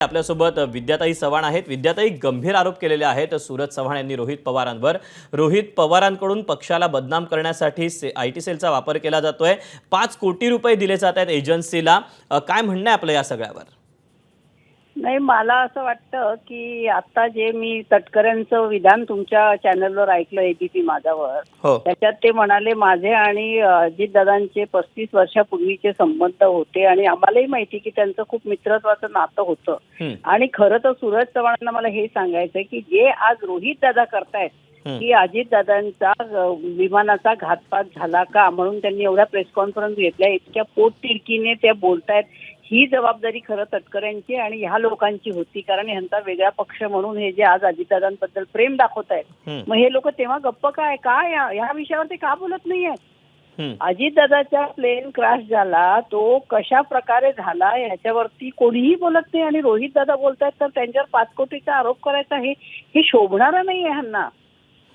आपल्यासोबत विद्याताई चव्हाण आहेत। विद्याताई, गंभीर आरोप केलेले आहेत सूरज चव्हाण यांनी रोहित पवारांवर। रोहित पवारांकडून पक्षाला बदनाम करण्यासाठी आयटी सेलचा वापर केला जातोय। 5 कोटी रुपये दिले जात आहेत एजन्सीला। काय म्हणणं आहे आपलं या सगळ्यावर? नाही, मला असं वाटतं की आता जे मी तटकऱ्यांचं विधान तुमच्या चॅनलवर ऐकलं एबीपी माझावर, हो, त्याच्यात ते म्हणाले माझे आणि अजितदादांचे 35 वर्षापूर्वीचे संबंध होते आणि आम्हालाही माहिती की त्यांचं खूप मित्रत्वाचं नातं होतं। आणि खरं तर सूरज चव्हाणांना मला हे सांगायचंय की जे आज रोहित दादा करतायत की अजितदादांचा विमानाचा घातपात झाला का म्हणून त्यांनी एवढ्या प्रेस कॉन्फरन्स घेतल्या, इतक्या पोटतिडकीने त्या बोलतायत, ही जबाबदारी खरं तटकऱ्यांची आणि ह्या लोकांची होती। कारण ह्यांचा वेगळा पक्ष म्हणून हे जे आज अजितदादांबद्दल प्रेम दाखवत आहेत, मग हे लोक तेव्हा गप्प काय ह्या विषयावर ते का बोलत नाहीये? अजितदादाचा प्लेन क्रॅश झाला तो कशा प्रकारे झाला ह्याच्यावरती कोणीही बोलत नाही आणि रोहित दादा बोलतायत तर त्यांच्यावर 5 कोटीचा आरोप करायचा हे शोभणारं नाहीये ह्यांना।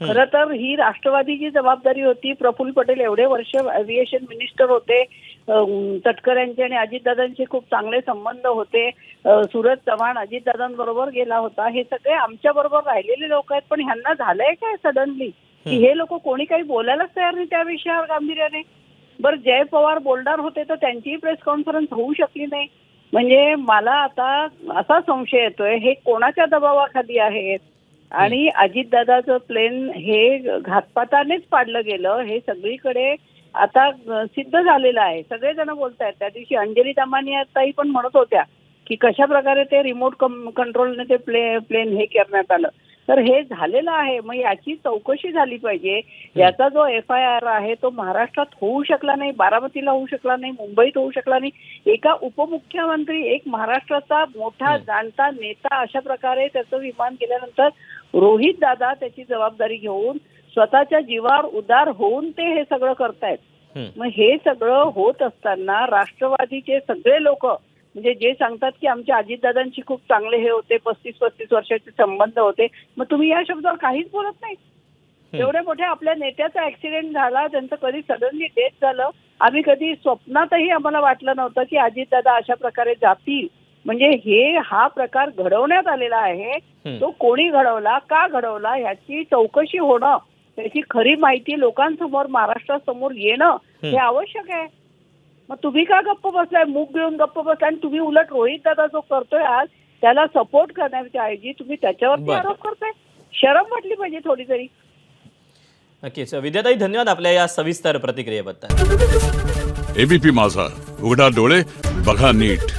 खरं तर ही राष्ट्रवादीची जबाबदारी होती। प्रफुल्ल पटेल एवढे वर्ष एव्हिएशन मिनिस्टर होते, तटकऱ्यांचे आणि अजितदादांचे खूप चांगले संबंध होते। सूरज चव्हाण अजितदादांबरोबर गेला होता। हे सगळे आमच्या बरोबर राहिलेले लोक आहेत, पण ह्यांना झालंय काय सडनली की हे लोक कोणी काही बोलायलाच तयार नाही त्या विषयावर गांभीर्याने। बरं, जय पवार बोलणार होते तर त्यांचीही प्रेस कॉन्फरन्स होऊ शकली नाही। म्हणजे मला आता असा संशय येतोय हे कोणाच्या दबावाखाली आहेत आणि अजितदादाचं प्लेन हे घातपातानेच पाडलं गेलं हे सगळीकडे आता सिद्ध झालेलं आहे। सगळेजण बोलतायत। त्या दिवशी अंजली दमानी ताई पण म्हणत होत्या की कशा प्रकारे ते रिमोट कंट्रोलने ते प्लेन हे करण्यात आलं, तर हे झालेलं आहे। मग याची चौकशी झाली पाहिजे। याचा जो FIR आहे तो महाराष्ट्रात होऊ शकला नाही, बारामतीला होऊ शकला नाही, मुंबईत होऊ शकला नाही। एका उपमुख्यमंत्री, एक महाराष्ट्राचा मोठा जाणता नेता अशा प्रकारे त्याचं विमान गेल्यानंतर रोहित दादा त्याची जबाबदारी घेऊन स्वतःच्या जीवावर उदार होऊन ते हे सगळं करतायत। मग हे सगळं होत असताना राष्ट्रवादीचे सगळे लोक म्हणजे जे सांगतात की आमच्या अजितदादांची खूप चांगले हे होते, 35 वर्षाचे संबंध होते, मग तुम्ही या शब्दावर काहीच बोलत नाही। एवढ्या मोठ्या आपल्या नेत्याचा ऍक्सिडेंट झाला, त्यांचं कधी सडनली डेथ झालं, आम्ही कधी स्वप्नातही आम्हाला वाटलं नव्हतं की अजितदादा अशा प्रकारे जातील। म्हणजे हा प्रकार घडवण्यात आलेला आहे। तो कोणी घडवला, का घडवला ह्याची चौकशी होणं, त्याची खरी माहिती लोकांसमोर महाराष्ट्रासमोर येणं हे आवश्यक आहे। मग तुम्ही का गप्प बसलाय, मूग घेऊन गप्प बसलाय आणि तुम्ही उलट रोहित दादा जो करतोय आज त्याला सपोर्ट करण्याच्या ऐवजी तुम्ही त्याच्यावरती आरोप करताय? शरम वाटली पाहिजे थोडी तरी। नक्कीच विद्याताई, धन्यवाद आपल्या या सविस्तर प्रतिक्रियेबद्दल। एबीपी माझा, उघडा डोळे बघा नीट।